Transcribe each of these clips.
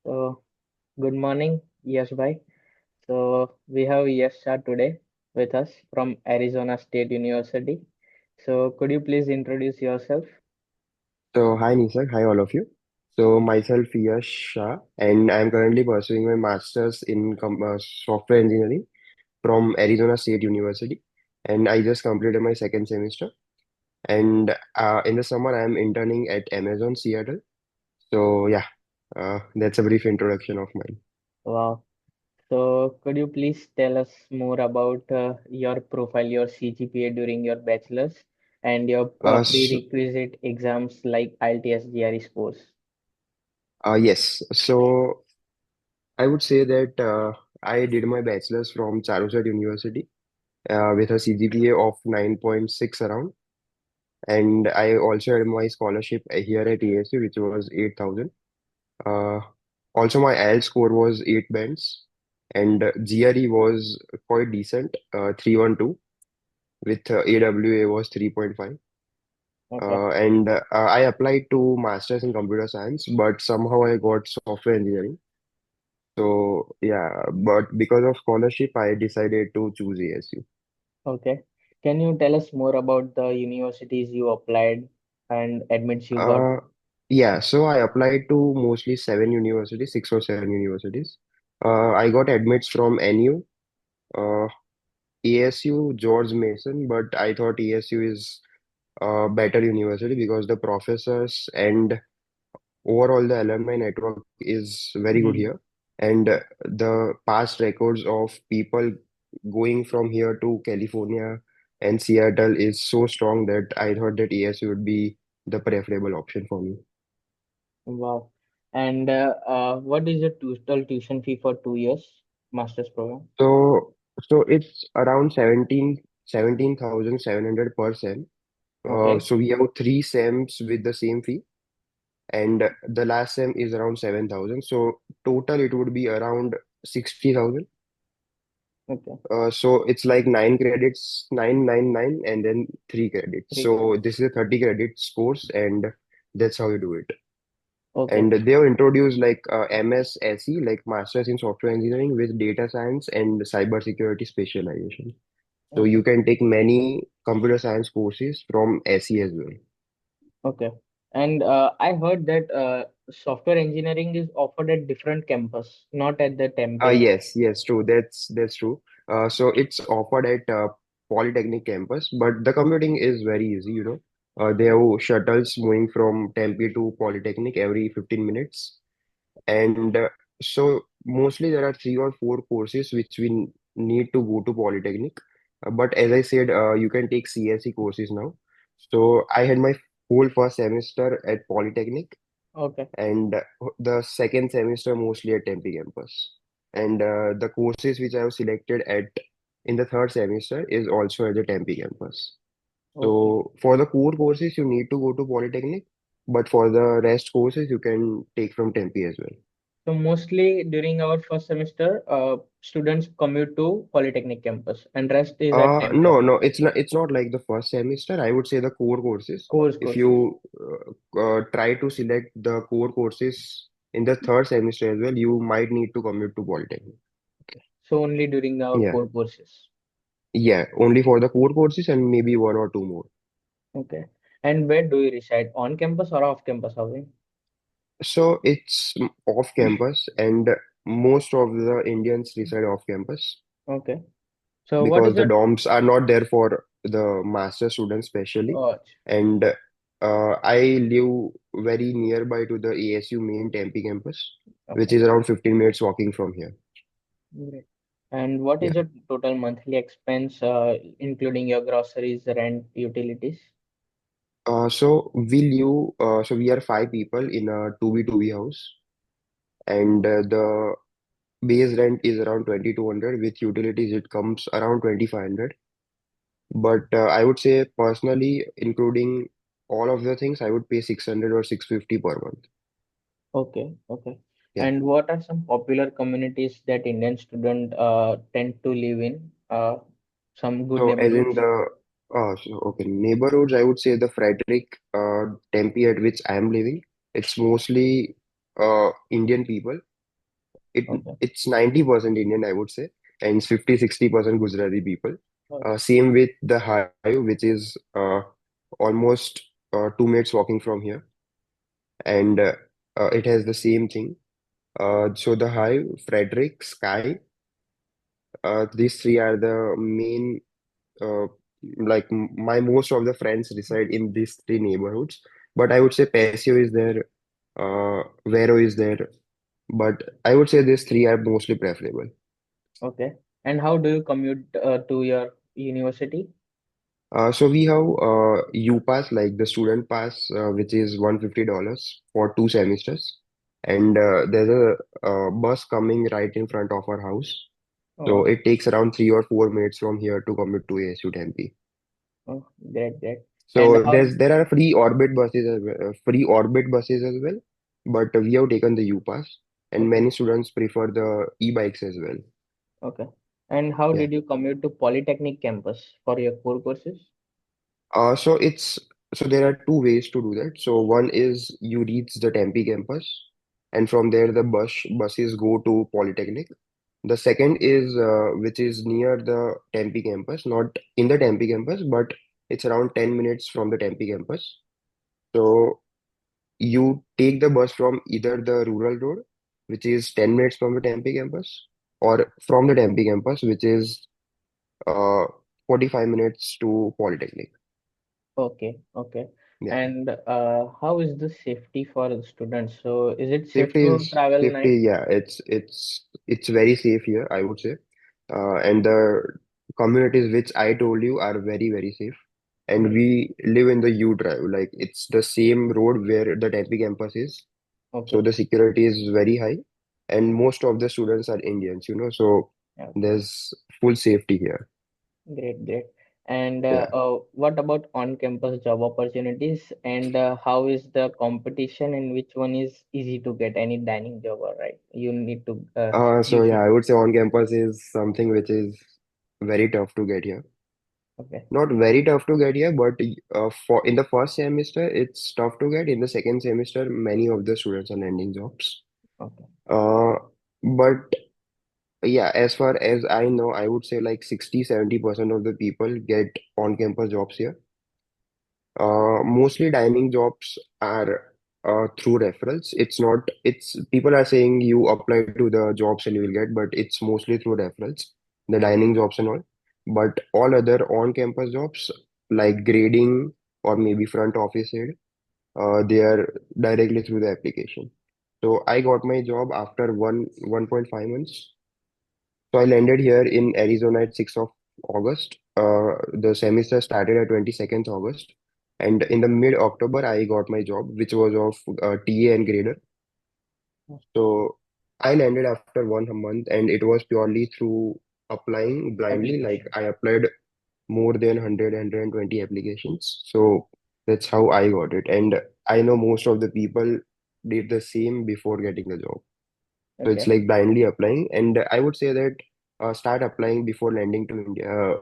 So, good morning, Yash bhai. So, we have Yash Shah today with us from Arizona State University. So, could you please introduce yourself? So, hi Nisar, hi all of you. So, myself Yash Shah, and I'm currently pursuing my master's in software engineering from Arizona State University, and I just completed my second semester. And in the summer, I'm interning at Amazon Seattle. So, yeah, that's a brief introduction of mine. Wow. So, could you please tell us more about your profile, your CGPA during your bachelor's, and your Uh, so, prerequisite exams like IELTS, GRE scores? yes, so I would say that I did my bachelor's from Charusat University with a CGPA of 9.6 around. And I also had my scholarship here at ASU, which was 8,000. Uh, Also, my IELTS score was 8 bands, and GRE was quite decent, 312, with AWA was 3.5. Okay. And I applied to Masters in Computer Science, but somehow I got software engineering. So, yeah, but because of scholarship, I decided to choose ASU. Okay. Can you tell us more about the universities you applied and admits you got? Uh, yeah, so I applied to mostly seven universities, six or seven universities. I got admits from NU, uh, ASU, George Mason, but I thought ASU is a better university because the professors and overall the alumni network is very good Hmm. here. And the past records of people going from here to California and Seattle is so strong that I thought that ASU would be the preferable option for me. Wow. And what is the total tuition fee for 2 years master's program? So, so it's around 17,700 per sem. Okay. So we have three sems with the same fee, and the last sem is around 7,000. So total it would be around 60,000. Okay. So it's like nine credits, 999, and then three credits. Three So credits. this is a 30 credits course, and that's how you do it. Okay. And they have introduced like MSSE, like Masters in Software Engineering with data science and cybersecurity specialization. So Okay. you can take many computer science courses from SE as well. Okay. And I heard that software engineering is offered at different campus, not at the Tempe. Yes, true. That's true. So it's offered at Polytechnic campus, but the commuting is very easy, you know. They have shuttles moving from Tempe to Polytechnic every 15 minutes. And so mostly there are three or four courses which we need to go to Polytechnic. But as I said, you can take CSE courses now. So I had my whole first semester at Polytechnic, Okay. and the second semester mostly at Tempe campus. And the courses which I have selected at in the third semester is also at the Tempe campus. Okay. So for the core courses, you need to go to Polytechnic, but for the rest courses, you can take from Tempe as well. So mostly during our first semester, students commute to Polytechnic campus, and rest is at Tempe. No, it's not like the first semester. I would say the core courses. If Courses. you try to select the core courses in the third semester as well, you might need to commute to Polytechnic. Okay. So only during our Yeah. core courses. Yeah, only for the core courses and maybe one or two more. Okay. And where do you reside? On campus or off campus housing? So it's off campus, and most of the Indians reside off campus Okay. So what is because the your dorms are not there for the master students specially. uh, And I live very nearby to the ASU main Tempe campus, which okay. is around 15 minutes walking from here. Great. And what Yeah. is your total monthly expense, including your groceries, rent, utilities? So we are five people in a 2B2B house, and the base rent is around 2,200. With utilities, it comes around 2,500. But I would say personally, including all of the things, I would pay 600 or 650 per month. Okay, okay. Yeah. And what are some popular communities that Indian student tend to live in? Some good So as in neighborhoods. okay, neighborhoods, I would say the Frederick, Tempe at which I am living, it's mostly Indian people. It Okay. it's 90% Indian, I would say, and it's 50-60% Gujarati people. Okay. Same with the Hive, which is almost 2 minutes walking from here, and it has the same thing. So the Hive, Frederick, Sky, these three are the main. Uh, like my most of the friends reside in these three neighborhoods, but I would say Paseo is there, Vero is there, but I would say these three are mostly preferable. Okay. And how do you commute to your university? So we have U pass, like the student pass, which is $150 for 2 semesters, and there's a bus coming right in front of our house. So Oh, it takes around 3 or 4 minutes from here to commute to ASU Tempe. oh, great, great. And So how? there are free orbit buses as well, but we have taken the U pass, and Okay. many students prefer the e-bikes as well. Okay. And how Yeah. did you commute to Polytechnic campus for your core courses? So it's so there are two ways to do that. So one is you reach the Tempe campus, and from there the buses go to Polytechnic. The second is which is near the Tempe campus, not in the Tempe campus, but it's around 10 minutes from the Tempe campus. So you take the bus from either the rural road, which is 10 minutes from the Tempe campus, or from the Tempe campus, which is uh, 45 minutes to Polytechnic. Okay, okay. Yeah. And how is the safety for the students? So is it safe Safety to is travel safety, night? yeah, it's very safe here, I would say. And the communities which I told you are very, very safe. And Okay, we live in the U Drive, like it's the same road where the Tempe campus is. So okay, the security is very high, and most of the students are Indians, so okay. there's full safety here. Great, great. And Yeah. what about on-campus job opportunities? And how is the competition and which one is easy to get? Any dining job, all right? You need to So you yeah, should. I would say on campus is something which is very tough to get here. Okay, Not very tough to get here, but for in the first semester, it's tough to get. In the second semester, many of the students are landing jobs. okay, Uh, but yeah, as far as I know, I would say like 60-70% of the people get on-campus jobs here. Mostly dining jobs are through referrals. It's people are saying you apply to the jobs and you will get, but it's mostly through referrals, the okay, dining jobs and all. But all other on-campus jobs like grading or maybe front office aide, they are directly through the application. So I got my job after 1.5 months. So I landed here in Arizona at 6th of August. The semester started at 22nd August. And in the mid-October, I got my job, which was of TA and grader. So I landed after 1 month, and it was purely through applying blindly. Like application. I applied more than 100, applications. So that's how I got it. And I know most of the people did the same before getting the job. So it's Okay, like blindly applying, and I would say that start applying before landing to India,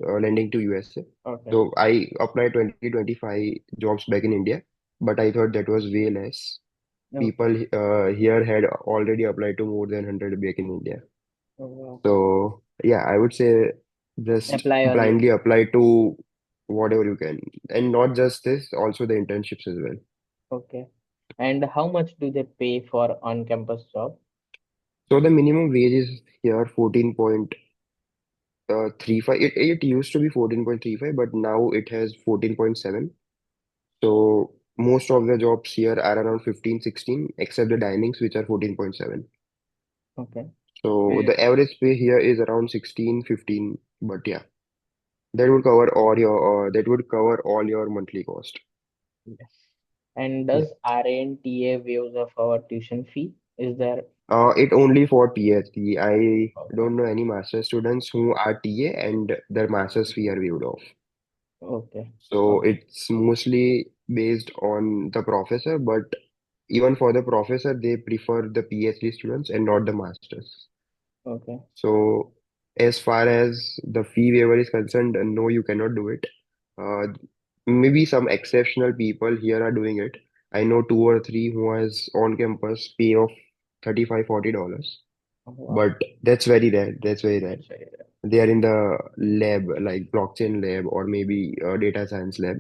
landing to USA. okay, So I applied 2025 jobs back in India, but I thought that was way less. okay. People here had already applied to more than 100 back in India. Oh, wow. So yeah, I would say just Apply early. blindly apply to whatever you can, and not just this, also the internships as well. Okay. And how much do they pay for on-campus job? So the minimum wage is here 14.35. It used to be 14.35, but now it has 14.7. So most of the jobs here are around 15, 16, except the dinings, which are 14.7. Okay. So And the average pay here is around 16, 15. But yeah, that would cover all your monthly cost. yes. And Yeah. does RNTA views of our tuition fee? Is there? It only for PhD. I Okay. don't know any master students who are TA and their master's fee are waived off. Okay. So Okay. it's mostly based on the professor, but even for the professor, they prefer the PhD students and not the masters. Okay. So as far as the fee waiver is concerned, no, you cannot do it. Uh, Maybe some exceptional people here are doing it. I know two or three who has on campus pay of 35 $40. Oh, wow. but that's very rare. That's very rare. That's very rare. They are in the lab, like blockchain lab or maybe data science lab.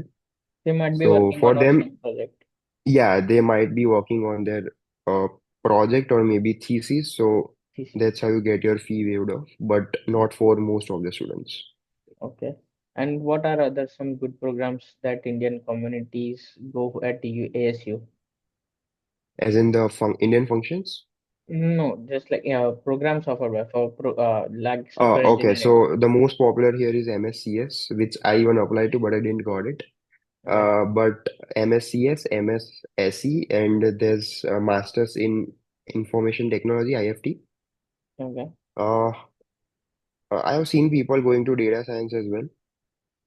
They might be So working for on them, some project. yeah, they might be working on their uh, project or maybe thesis. So Thesis. that's how you get your fee waived off, but Mm. not for most of the students. Okay. And what are other some good programs that Indian communities go at ASU? As in the Indian functions. No, just like programs offered by for like software Okay, engineering. so the most popular here is MSCS, which I even applied to, but I didn't got it. Okay. But MSCS, MSSE, and there's a Masters in Information Technology, IFT. Okay. Uh, I have seen people going to data science as well.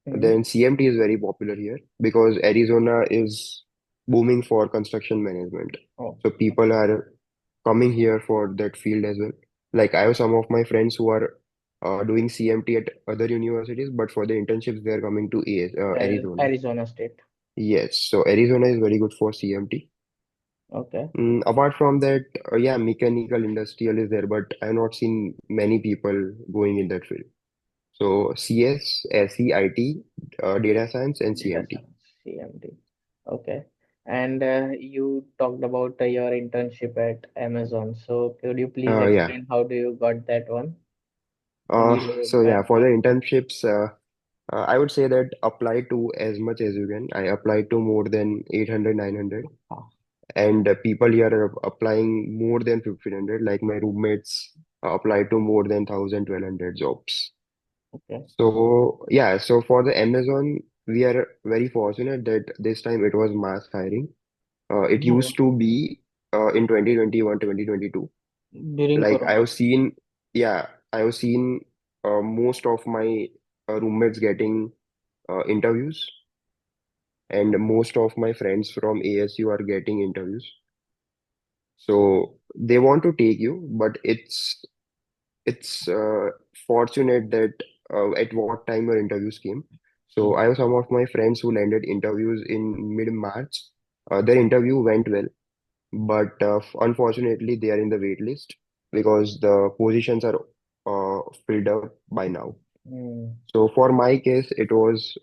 Mm. Then CMT is very popular here because Arizona is booming for construction management. Oh. So people are coming here for that field as well. Like I have some of my friends who are doing CMT at other universities, but for the internships they are coming to Arizona. Arizona State. Yes, so Arizona is very good for CMT. Okay. Apart from that, yeah, mechanical industrial is there, but I've not seen many people going in that field. So CS, SE, IT, data science, and Data CMT. science, CMD. Okay. And you talked about your internship at Amazon. So could you please Yeah. explain how do you got that one? How do you So yeah, for the get it? internships, I would say that apply to as much as you can. I applied to more than 800, 900, Ah, and people here are applying more than 1,500. Like my roommates applied to more than 1,000, 1,200 jobs. okay. So yeah, so for the Amazon, we are very fortunate that this time it was mass hiring. It Mhm. used to be in 2021, 2022. During Like I Corona. have seen, yeah, I have seen most of my roommates getting interviews, and most of my friends from ASU are getting interviews. So they want to take you, but it's fortunate that at what time your interviews came. So Mm. I have some of my friends who landed interviews in mid-March. Their interview went well, but unfortunately they are in the wait list because the positions are filled up by now. Mm. So for my case, it was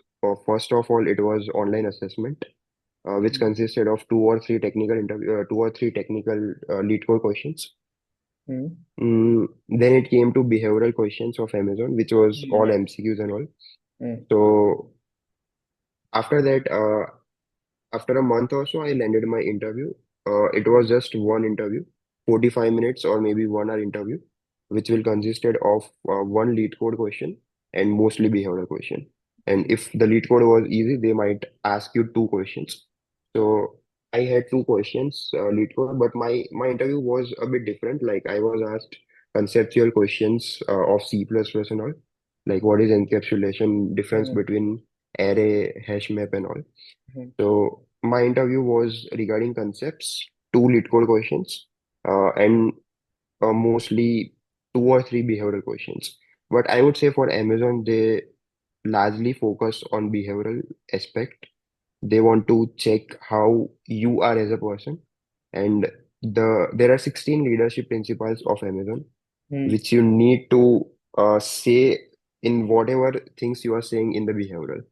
first of all it was online assessment, which Mm. consisted of two or three technical lead code questions. Mm. Then it came to behavioral questions of Amazon, which was all Yeah. MCQs and all. Mm. So after that, after a month or so, I landed my interview. It was just one interview, 45 minutes or maybe 1 hour interview, which will consisted of one lead code question and mostly behavioral question. And if the lead code was easy, they might ask you two questions. So I had two questions, lead code, but my interview was a bit different. Like I was asked conceptual questions of C++ and all, like what is encapsulation, difference Mm. between array, hash map and all. Mm. So my interview was regarding concepts, two lead code questions, and mostly two or three behavioral questions. But I would say for Amazon, they largely focus on behavioral aspect. They want to check how you are as a person, and there are 16 leadership principles of Amazon, Mm. which you need to say in whatever things you are saying in the behavioral.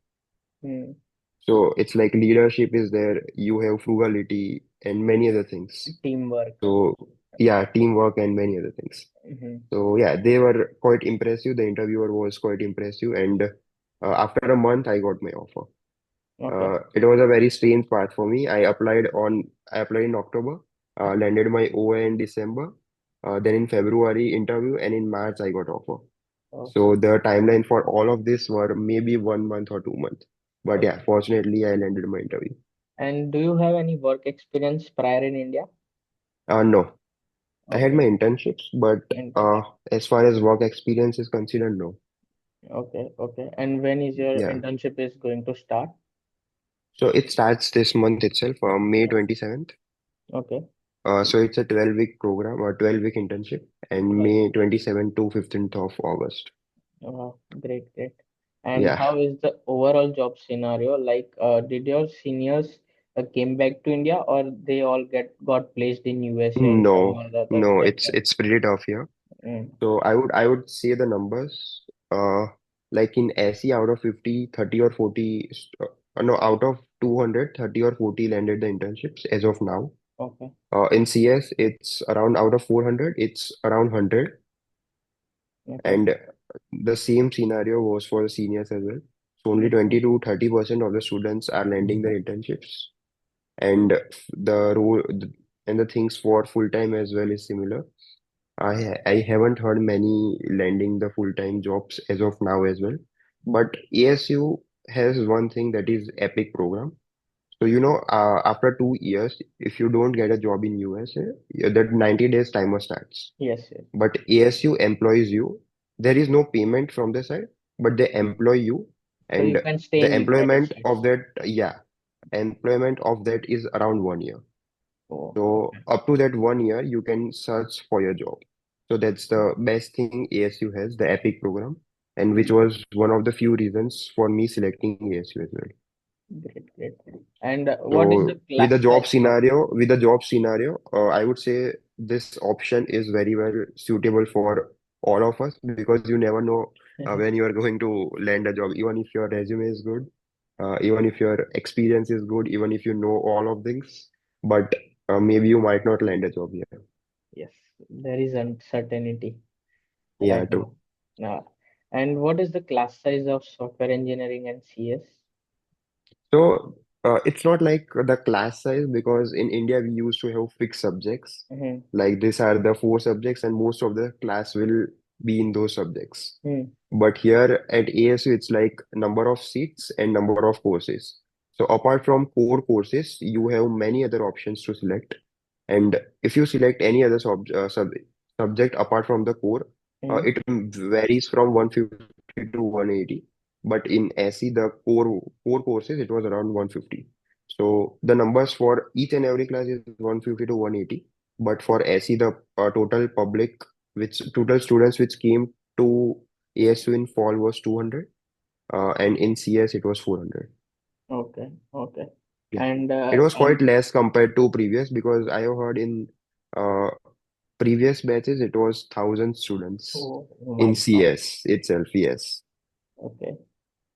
Mm. So it's like leadership is there, you have frugality and many other things. Teamwork. So yeah, teamwork and many other things. Mhm. So yeah, they were quite impressive. The interviewer was quite impressive, and after a month, I got my offer. Okay. It was a very strange part for me. I applied in October, landed my OA in December, then in February interview, and in March I got offer. Oh, So the timeline for all of this were maybe 1 month or 2 months. But yeah, okay. fortunately, I landed my interview. And do you have any work experience prior in India? No, I had my Okay. internships, but Internship. as far as work experience is considered, no. Okay. Okay. And when is your Yeah. internship is going to start? So it starts this month itself, May 27th. Okay. So it's a 12-week program or 12-week internship, and Well, May 27th to 15th of August. great, great. And Yeah. how is the overall job scenario? Like, did your seniors came back to India, or they all get got placed in USA and some No, other no, like it's pretty tough here. Mm. So I would say the numbers, like in SE out of 50, 30 or 40, no, out of 200, 30 or 40 landed the internships as of now. Okay. In CS, it's around out of 400, it's around 100. Okay. And the same scenario was for the seniors as well. So only Okay. 20 to 30% of the students are landing their internships. And the role and the things for full time as well is similar. I haven't heard many landing the full-time jobs as of now as well. But ASU has one thing that is Epic program. So after 2 years, if you don't get a job in USA, that 90 days timer starts. Yes, yes. But ASU employs you. There is no payment from the side, but they employ you, So you and can stay the in United employment of States. that, yeah, employment of that is around 1 year. Oh, So okay. up to that 1 year, you can search for your job. So that's the best thing ASU has, the EPIC program, and which was one of the few reasons for me selecting ASU as well. Great, great. And what is the So class size for? with the job scenario, I would say this option is very well suitable for all of us because you never know when you are going to land a job, even if your resume is good, even if your experience is good, even if you know all of things, but maybe you might not land a job here. Yes, there is uncertainty Yeah, right true. now. And what is the class size of software engineering and CS? So it's not like the class size because in India we used to have fixed subjects. Mm-hmm. Like these are the four subjects, and most of the class will be in those subjects. But here at ASU, it's like number of seats and number of courses. So apart from core courses, you have many other options to select. And if you select any other subject apart from the core, Mm-hmm. it varies from 150 to 180. But in SE, the core courses, it was around 150. So the numbers for each and every class is 150 to 180. But for SE, the total public, which total students which came to ASU in fall was 200, and in CS it was 400. Okay, okay. Yeah, And it was quite and less compared to previous because I have heard in uh, previous batches it was 1,000 students oh in my God. CS itself. Yes, Okay.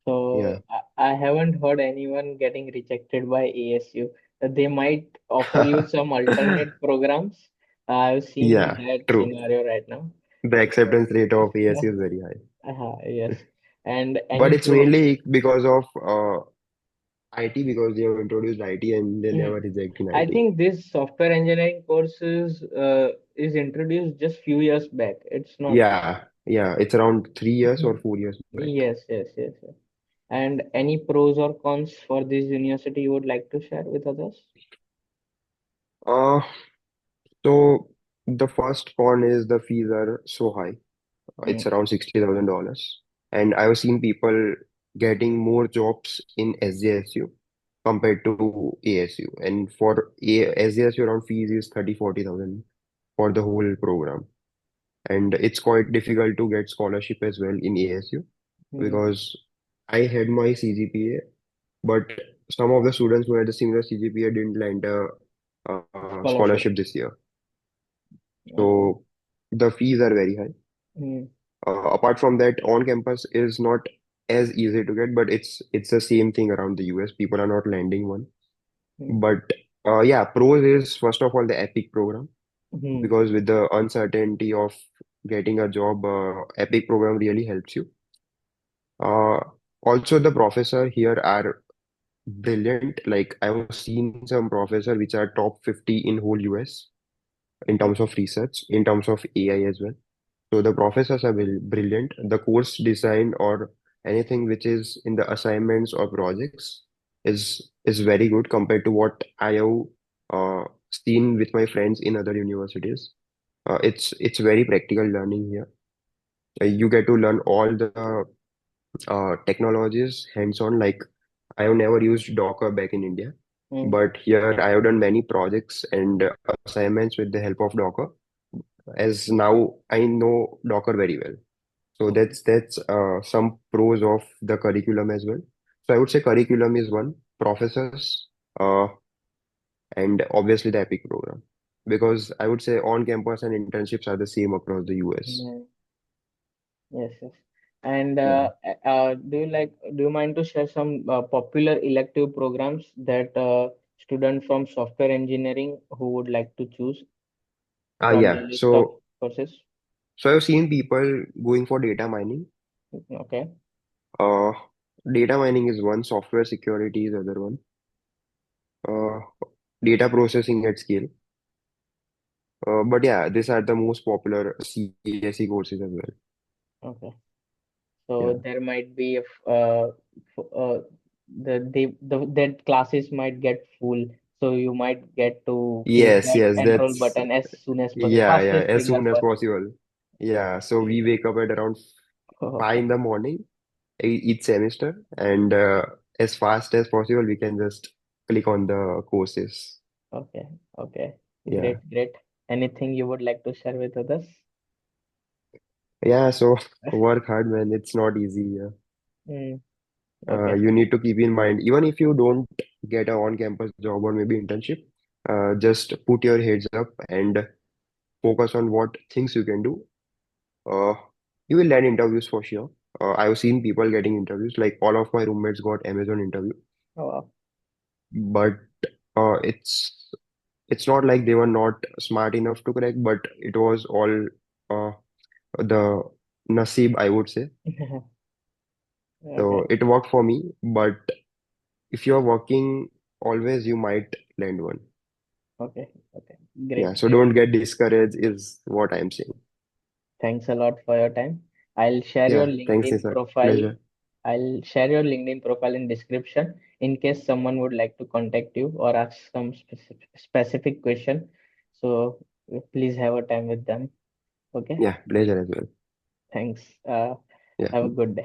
So yeah. I haven't heard anyone getting rejected by ASU. They might offer you some alternate programs. I've seen Yeah, that true. scenario right now. The So, acceptance rate of ASU is very high, yes. And but any it's pros? mainly because of IT because they have introduced IT and they never Mm, reject in I IT. think this software engineering courses is introduced just few years back. It's not. Yeah, it's around 3 years or Mhm. 4 years back. Yes, yes, yes, yes. And any pros or cons for this university you would like to share with others? Uh, so the first con is the fees are so high. It's Mm, around $60,000. And I've seen people getting more jobs in SJSU compared to ASU. And for SJSU, around fees is 30, 40,000 for the whole program. And it's quite difficult to get scholarship as well in ASU mm. because I had my CGPA, but some of the students who had a similar CGPA didn't land a Scholarship. scholarship this year. Oh, So the fees are very high. mm, Apart from that, on campus is not as easy to get, but it's the same thing around the US. People are not landing one. mm, But yeah, pros is first of all the EPIC program mm, because with the uncertainty of getting a job, EPIC program really helps you. Uh, Also, the professor here are brilliant. Like I've seen some professor which are top 50 in whole US in mm, terms of research, in terms of AI as well. So the professors are brilliant. The course design or anything which is in the assignments or projects is very good compared to what I have seen with my friends in other universities. It's very practical learning here. You get to learn all the technologies hands-on. Like I have never used Docker back in India, mm. but here I have done many projects and assignments with the help of Docker. As now I know Docker very well. So Okay. that's some pros of the curriculum as well. So I would say curriculum is one, professors, uh, and obviously the EPIC program. because I would say on-campus and internships are the same across the US. Yeah. Yes, yes. And Yeah. do you mind to share some popular elective programs that student from software engineering who would like to choose from the Yeah. list of So courses? I've seen people going for data mining. Okay, Uh, Data mining is one, software security is other one. Uh, Data processing at scale. But yeah, these are the most popular CSE courses as well. okay. So Yeah. there might be if the that classes might get full, so you might get to click Yes, that yes, enroll that's button as soon as possible, yeah, yeah, fastest as trigger soon as for. possible. Yeah, so we wake up at around 5 Okay, in the morning each semester, and as fast as possible, we can just click on the courses. okay, okay. Yeah, Great, great. Anything you would like to share with others? yeah. So work hard, man. It's not easy. Yeah. Mm, okay. You need to keep in mind, even if you don't get a on-campus job or maybe internship, just put your heads up and focus on what things you can do. Uh, you will land interviews for sure. I've seen people getting interviews. Like all of my roommates got Amazon interview, Oh, wow. but uh, it's it's not like they were not smart enough to crack, but it was all uh, the nasib, I would say. So Okay, it worked for me, but if you're working always, you might land one. okay, okay. Yeah, Great, so great. don't get discouraged is what I'm saying. Thanks a lot for your time. I'll share your Yeah, thanks, LinkedIn Nisa. profile. Pleasure. I'll share your LinkedIn profile in description in case someone would like to contact you or ask some specific question. So please have a time with them. Okay. Yeah, pleasure as well. Thanks. Yeah. Have a good day.